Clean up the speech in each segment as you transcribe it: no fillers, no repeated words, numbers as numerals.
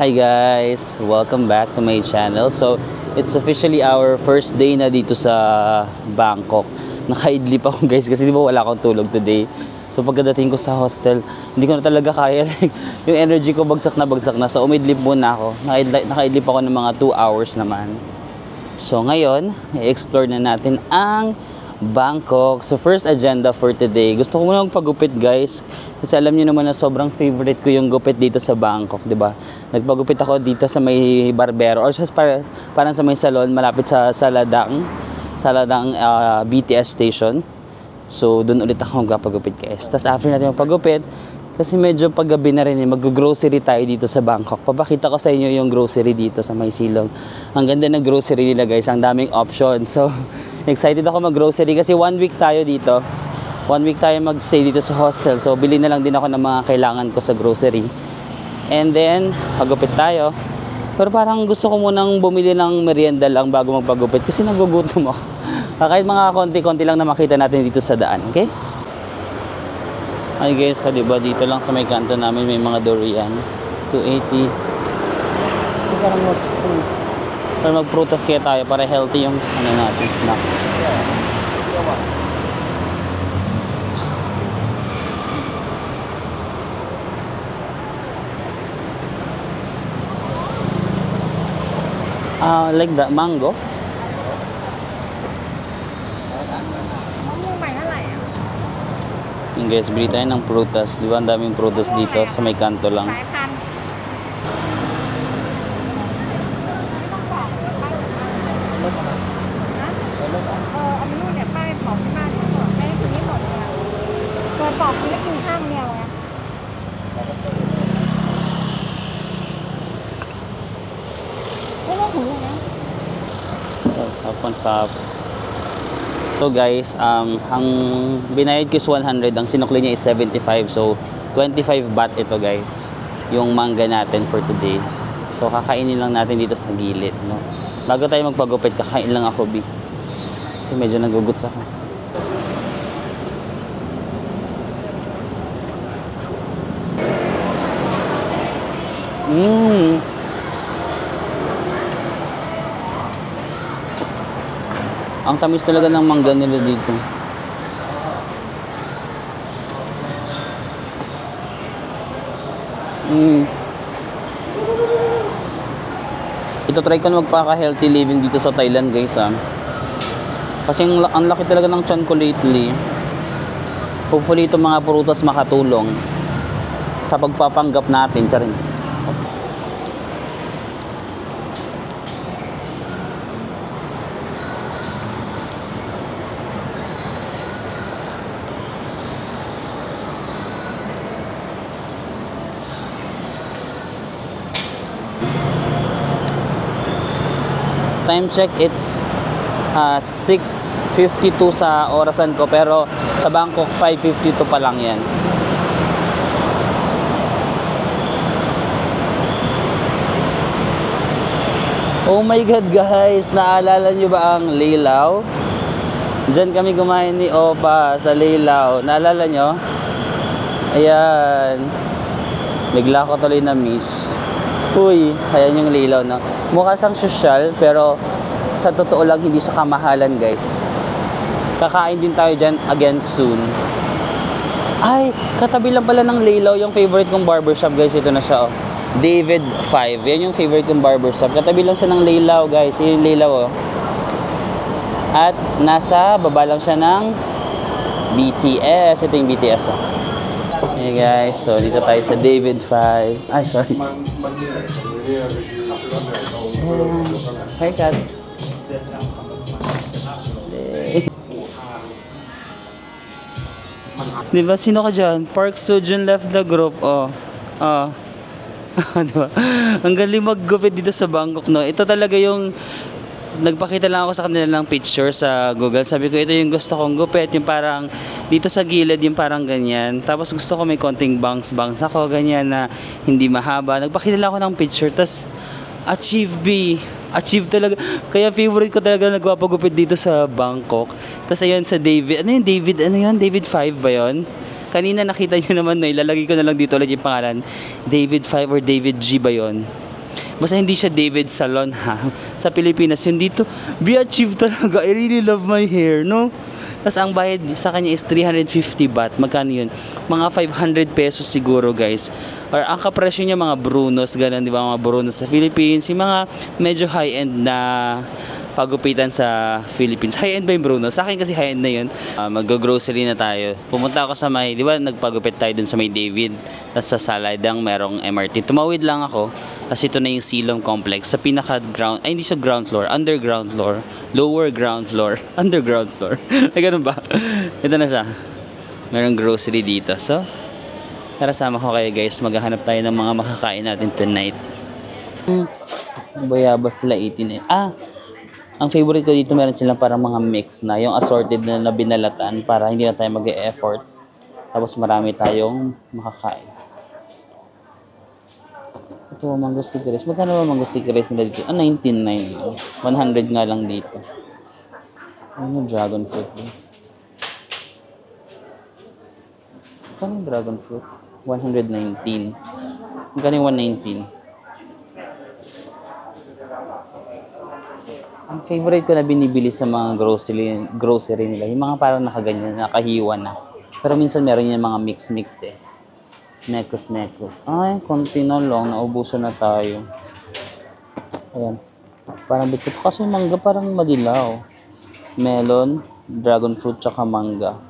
Hi guys! Welcome back to my channel. So, it's officially our first day na dito sa Bangkok. Nakaidlip ako guys kasi di ba wala akong tulog today. So, pagkadating ko sa hostel, hindi ko na talaga kaya. Yung energy ko bagsak na. So, umidlip muna ako. Nakaidlip ako ng mga 2 hours naman. So, ngayon, i-explore na natin ang Bangkok. So first agenda for today, gusto ko muna magpagupit guys. Kasi alam niyo naman na sobrang favorite ko yung gupit dito sa Bangkok, 'di ba? Nagpagupit ako dito sa may barbero or sa parang sa may salon malapit sa Saladang BTS station. So doon ulit ako magpagupit guys. Tapos after natin magpagupit, kasi medyo paggabi na rin, mag-grocery tayo dito sa Bangkok. Papakita ko sa inyo yung grocery dito sa may silong. Ang ganda ng grocery nila guys, ang daming options. So excited ako mag-grocery kasi 1 week tayo dito. 1 week tayo mag-stay dito sa hostel. So, bili na lang din ako ng mga kailangan ko sa grocery. And then, pagupit tayo. Pero parang gusto ko munang bumili ng merienda lang bago magpagupit kasi nagugutom ako. Kahit mga konti-konti lang na makita natin dito sa daan. Okay? Ay guys, so, diba dito lang sa may kanto namin may mga durian. 280. So, parang mas para magprutas kaya tayo para healthy yung ano natin, snacks. Like that, mango. Yung guys, bili tayo ng prutas. Di ba ang daming prutas dito sa may kanto lang. So guys, ang binayad ko is 100, ang sinukli niya is 75. So 25 baht ito guys, yung mangga natin for today. So kakainin lang natin dito sa gilid, no? Bago tayo magpagupit, kakain lang ako kasi medyo naguguts ako. Ang tamis talaga ng mangga nila dito. Ito try ko na magpaka-healthy living dito sa Thailand guys Kasi ang laki talaga ng tiyan ko lately. Hopefully itong mga prutas makatulong sa pagpapanggap natin. Charing. Time check, it's 6:52 sa orasan ko, pero sa Bangkok 5:52 pa lang yan. Oh my god guys, naalala nyo ba ang Leilaw? Diyan kami kumain ni Opa sa Leilaw. Naalala nyo? Ayan, bigla ko tuloy na miss. Uy, ayan yung Leilaw, no? Mukha sang sosyal, pero sa totoo lang hindi siya kamahalan guys. Kakain din tayo dyan again soon. Ay, katabi lang pala ng Leilaw yung favorite kong barbershop guys. Ito na siya, oh. David 5. Yan yung favorite kong barbershop. Katabi lang siya ng Leilaw guys. Yan yung Leilaw, oh. At nasa baba lang siya ng BTS. Ito yung BTS, oh. Hey guys, so dito tayo sa David 5. Ay, sorry. Hi, Kat. Diba, sino ka dyan? Park Seo-joon left the group. Diba? Ang galing maggupit dito sa Bangkok, no? Ito talaga yung nagpakita lang ako sa kanila ng picture sa Google. Sabi ko, ito yung gusto kong gupit. Yung parang dito sa gilid, yung parang ganyan. Tapos gusto ko may konting bangs-bangs ako, ganyan na hindi mahaba. Nagpakita lang ako ng picture. Tapos, achieve talaga. Kaya favorite ko talaga nagpapagupit dito sa Bangkok. Tapos ayan sa David. Ano yun? David 5 ba yun? Kanina nakita nyo naman, no? Ilalagay ko na lang dito ulit yung pangalan. David 5 or David G ba yun? Basta hindi siya David Salon ha. Sa Pilipinas yun dito. Be achieved talaga. I really love my hair, no? Tapos ang bayad sa kanya is 350 baht. Magkano yun? Mga 500 pesos siguro guys. Or ang kapresyo niya mga Brunos, ganun, di ba? Mga Brunos sa Philippines. Yung mga medyo high-end na pagupitan sa Philippines. High-end ba yung Bruno? Sa akin kasi high-end na yun. Mag-grocery na tayo. Pumunta ako sa may, di ba nagpagupit tayo dun sa may David. Tapos sa Saladang merong MRT. Tumawid lang ako. Kasi ito na yung Silom Complex. Sa pinaka-ground, ay hindi siya ground floor, underground floor, lower ground floor, underground floor. Ay ganun ba? Ito na siya. Merong grocery dito. So, tara sama ko kayo guys. Maghahanap tayo ng mga makakain natin tonight. Bayabas sila 18 eh. Ang favorite ko dito meron silang parang mga mix na. Yung assorted na binalatan para hindi na tayo mag-e-effort. Tapos marami tayong makakain. Ito, mango sticky rice. Magkano ba mango sticky rice nila dito? 19.9 lang. 100 nga lang dito. Ano yung dragon fruit din? Magkano yung dragon fruit? 119. Magkano yung 119? Ang favorite ko na binibili sa mga grocery nila, yung mga parang nakaganyan, nakahiwa na. Pero minsan meron yung mga mix-mixed eh. Mekos. Ay, konti na lang. Naubusan na tayo. Ayan. Parang bitkot. Kasi mangga parang madilaw. Melon, dragon fruit, tsaka mangga.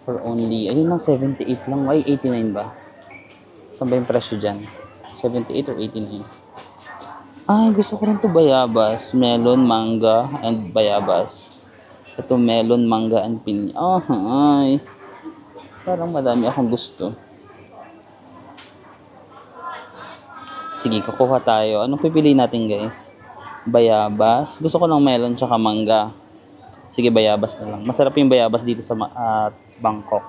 For only, ayun lang, 78 lang. Ay, 89 ba? Saan ba yung presyo dyan? 78 or 89? Ay, gusto ko rin ito bayabas. Melon, mangga, and bayabas. Ito melon, mangga, and pinya. Ay. Parang madami akong gusto. Sige, kukuha tayo. Anong pipiliin natin, guys? Bayabas. Gusto ko ng melon tsaka mangga. Sige, bayabas na lang. Masarap yung bayabas dito sa Bangkok.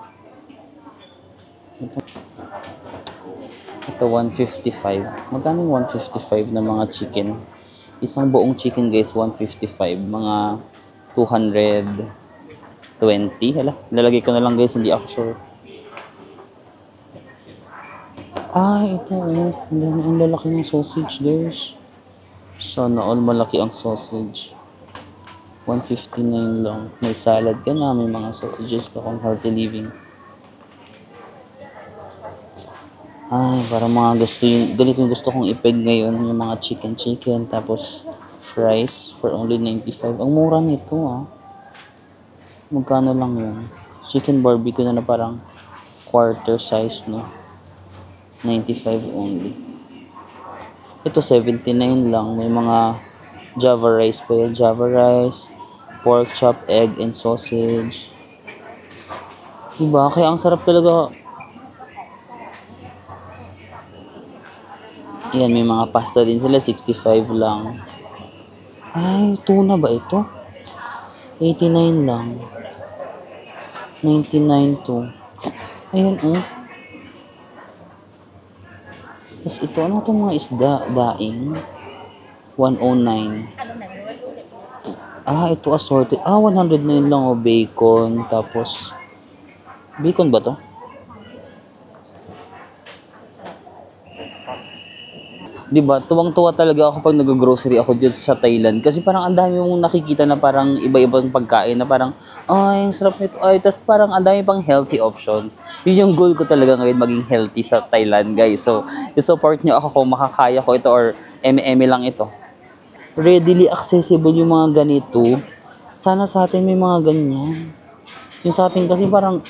Ito 155. Magkano yung 155 na mga chicken? Isang buong chicken, guys, 155. Mga 220. Hala, lalagay ko na lang, guys. Hindi ako sure. Ito oh. Ang lalaki ng sausage, guys. Sana all malaki ang sausage. 159 lang. May salad ka na, may mga sausages ka kung healthy living. Para mga gusto yung, ganito yung gusto kong ipeg ngayon, yung mga chicken, tapos fries for only 95. Ang mura nito Magkano lang yun? Chicken barbecue na parang quarter size, no? 95 only. Ito 79 lang. May mga Java rice pa yan. Java rice, pork chop, egg, and sausage. Diba? Kaya ang sarap talaga. Yan, may mga pasta din sila. 65 lang. Ay, tuna ba ito? 89 lang. 99 to. Ayun, Tapos ito, ano itong mga isda? Daing. 109. Ito assorted. 109 lang bacon. Tapos, bacon ba to? Diba, tuwang-tuwa talaga ako pag nag-grocery ako dyan sa Thailand. Kasi parang ang dami mong nakikita na parang iba-ibang pagkain na parang, ang sarap nito. Tas parang ang dami pang healthy options. Yun yung goal ko talaga ngayon, maging healthy sa Thailand, guys. So, i-support nyo ako kung makakaya ko ito or eme-eme lang ito. Readily accessible yung mga ganito. Sana sa atin may mga ganyan. Yung sa atin kasi parang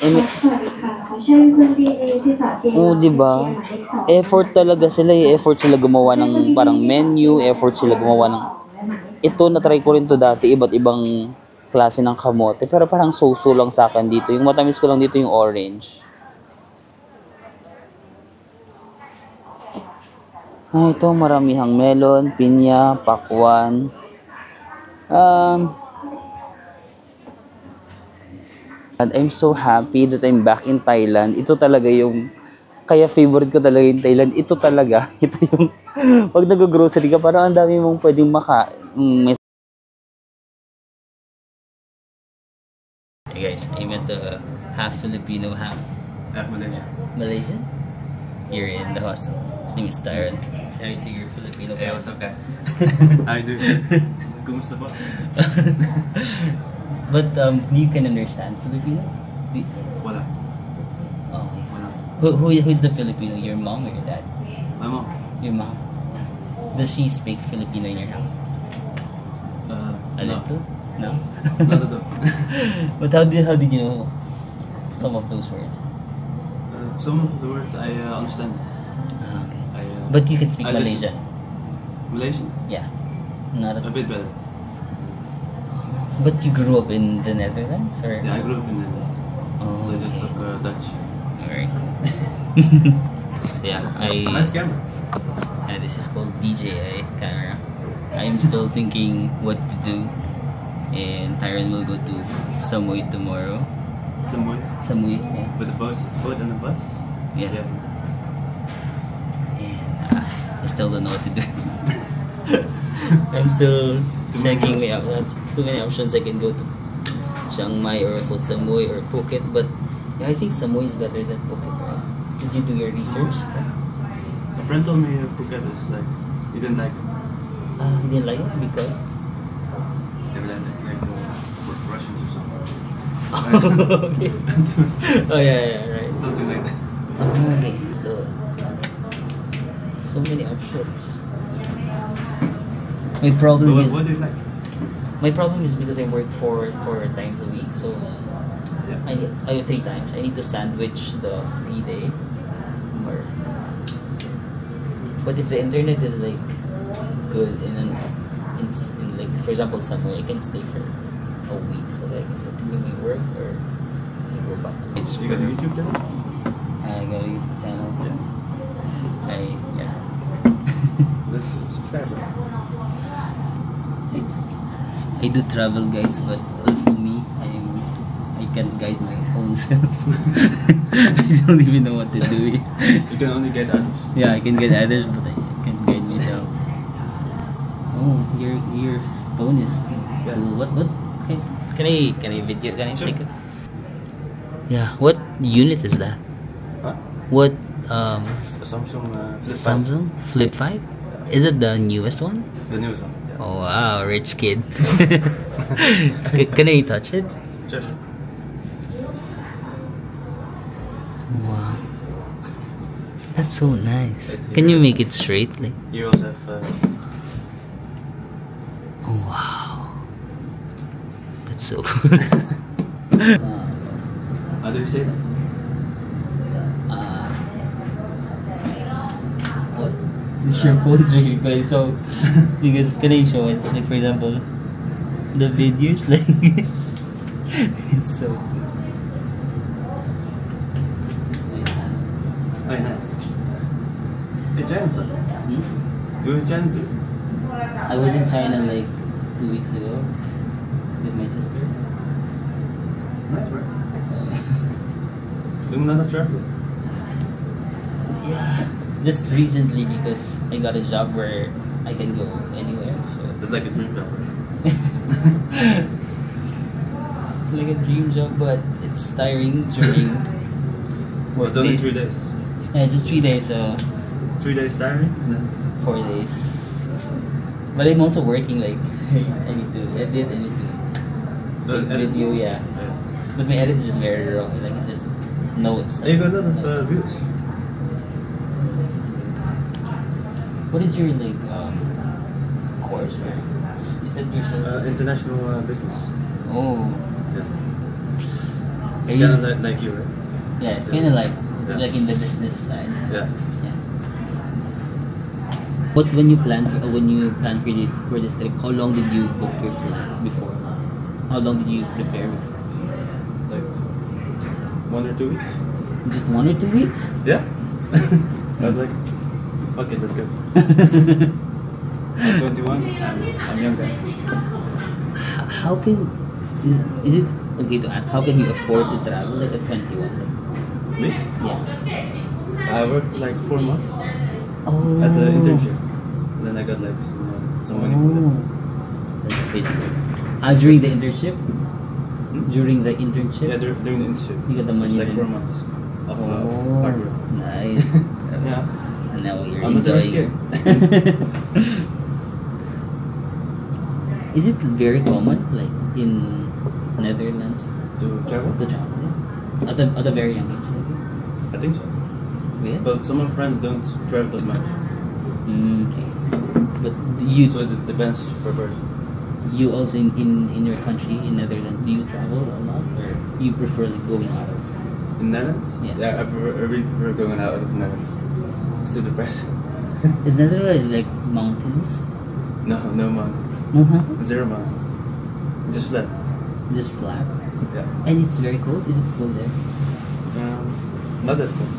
diba? Effort talaga sila. Effort sila gumawa ng parang menu. Effort sila gumawa ng... Ito, na-try ko rin to dati. Iba't ibang klase ng kamote. Pero parang so-so lang sa akin dito. Yung matamis ko lang dito yung orange. Ito, maramihang melon, pinya, pakwan. And I'm so happy that I'm back in Thailand. Ito talaga yung, kaya favorite ko talaga yung Thailand. Ito talaga. Ito yung, pag nag-grocery ka, parang ang dami mong pwedeng Hey guys, I met the half Filipino, half Malaysian. Malaysian. Here in the hostel. His name is Tyron. Hi to your Filipino Hey, fans. what's up guys? How you doing? Kumusta po? But you can understand Filipino? Wala. Okay. Wala. Who's the Filipino? Your mom or your dad? My mom. Your mom. Does she speak Filipino in your house? A No. little? No? Not at all. But how did you know some of those words? Some of the words I understand. Okay. I, But you can speak I listen. Malaysian? Malaysian? Yeah. Not A bit better. But you grew up in the Netherlands? Or? Yeah, I grew up in Netherlands. Oh, So I just okay. took Dutch. Very cool. Yeah, Nice camera. this is called DJI camera. I'm still thinking what to do, and Tyron will go to Samui tomorrow. Someone Samui, yeah. with the bus, boat and the bus. Yeah. And I still don't know what to do. I'm still Too many checking my options. options. Too many options. I can go to Chiang Mai or also Samui or Phuket, but yeah, I think Samui is better than Phuket, right? Did you do your research? A friend told me Phuket is like, he didn't like it. He didn't like it because They were like Russians or something. okay. Oh yeah, right. Something like that. Okay, so many options. My problem What is do you like? my problem is because I work 4 times a week, so Yeah. I 3 times. I need to sandwich the free day. Or, but if the internet is like good in like for example somewhere, I can stay for a week so that I can continue my work or I go back to it. You got a YouTube channel? I got a YouTube channel. Yeah. Yeah. Let's subscribe. I do travel guides, but also me, I can't guide my own self. I don't even know what to do. You can only get others. Yeah, I can guide others, but I can't guide myself. Oh, your phone is cool. What? Okay. Can I video? Can I Sure. take it? Yeah. What unit is that? Huh? What It's a Samsung Flip 5. Samsung Flip 5? Is it the newest one? The newest one. Yeah. Oh wow, rich kid. Can I touch it? Sure, sure. Wow. That's so nice. Can you make it straight? Like, You also have. oh wow. That's so cool. How do you say that? What? Your phone's really good. So, because can I show it? Like for example, the videos like it's so cool. Very nice. Hey, China. Hmm? You were in China too? I was in China like 2 weeks ago with my sister. Nice, bro. Doing another travel. Yeah. Just recently because I got a job where I can go anywhere. That's like a dream job, right? So. Like a dream job, but it's tiring during work It's only days. 3 days. Yeah, just 3 days, so 3 days tiring, and then 4 days. But I'm also working like I need to edit, I need to edit. video, yeah. But my edit is just very raw. Like it's just notes. You got a lot of views. What is your like course? Right? You said you're sales. International business. Oh, Yeah. Are It's you- kind of like you, right? yeah. It's kind of like Yeah. like in the business side. Yeah. Yeah. But when you plan for this trip, how long did you book your flight before? How long did you prepare before? Like 1 or 2 weeks. Just 1 or 2 weeks? Yeah. I was like, okay, let's go. I'm 21. I'm younger. How can is it okay to ask? How can you afford to travel like at 21? Me? Yeah. I worked like 4 months Oh. at the internship. And then I got like some money for that. That's pretty good. During the internship, Hmm? During the internship? Yeah, during the internship. You got the money It's like then? 4 months of Oh, hard work. nice. Yeah. And now you're I'm not very enjoying scared. it. Is it very common, like in Netherlands, To travel? to travel? Yeah? At a very young age, like I think so. really? But some of my friends don't travel that much. Okay. But you So it depends per person. you also in your country in Netherlands, do you travel a lot or you prefer like going out of? In Netherlands? Yeah. I really prefer going out of the Netherlands. It's too depressing. Is Netherlands like mountains? No mountains. No mountains? 0 mountains. Just flat. Just flat. Yeah. And it's very cold. Is it cold there? Not that cool.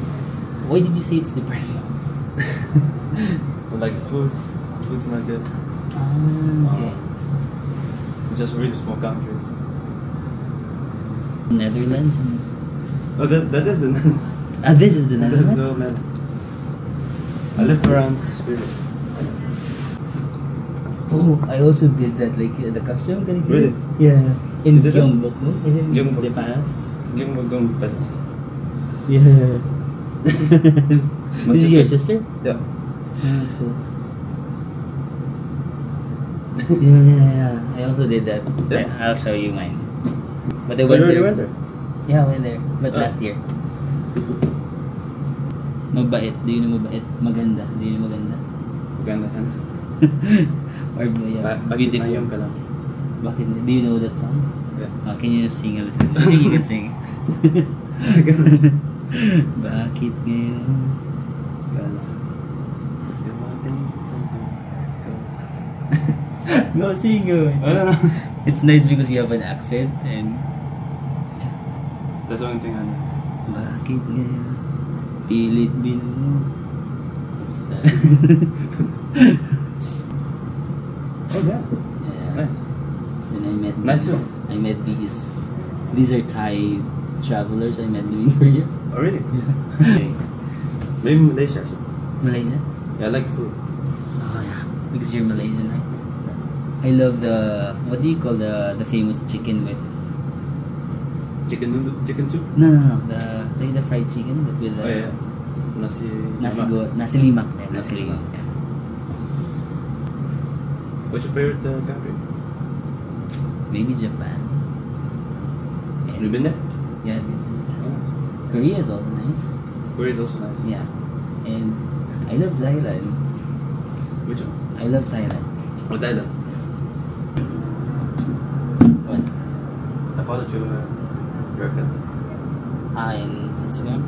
Why did you say it's depressing? But like the food. Food's not good. Okay. Just a really small country. Netherlands. Oh, that is the Netherlands. This is the That's Netherlands. the Netherlands. I live around Sweden. Oh, I also did that, like the costume. Can you see Really? it? Yeah. In You did that? Gyeongbok, no? Is it in Gyeongbok. the palace? Gyeongbokgung pets. Yeah. My This is your sister. sister? Yeah. Cool. Yeah. I also did that. Yeah. I'll show you mine. But I You went already there. went there? Yeah, I went there. But Oh. last year. Mabait. Do you know mabait? Maganda. Do you know maganda? Maganda handsome. Or yeah, Bakit beautiful. ngayon ka lang? Bakit? Do you know that song? Yeah. Can you sing a little bit? I think you can sing. Bakit ngayon? Gala. Dumating sa ko. Go sing, go. It's nice because you have an accent and That's the only thing I know. bakit ngayon? Pilit binuno. Oh yeah. Yeah. Nice. Then I met Nice these, one. I met these are Thai travelers. I met them in Korea. Oh really? Okay. Maybe Malaysia or something. Malaysia? Yeah, I like the food. Oh yeah. Because you're Malaysian, right? I love the what do you call the famous chicken with Chicken soup? no the fried chicken but with Oh yeah. Nasi nasi limak. Yeah, nasi Nasi limak. limak. Yeah. What's your favorite country? Maybe Japan. Have you been there? Yeah, I've been to Japan. Oh, nice. Korea is also nice. Korea is also nice. Yeah, and I love Thailand. Which one? I love Thailand. Oh, Thailand. What? I followed your account. In Instagram.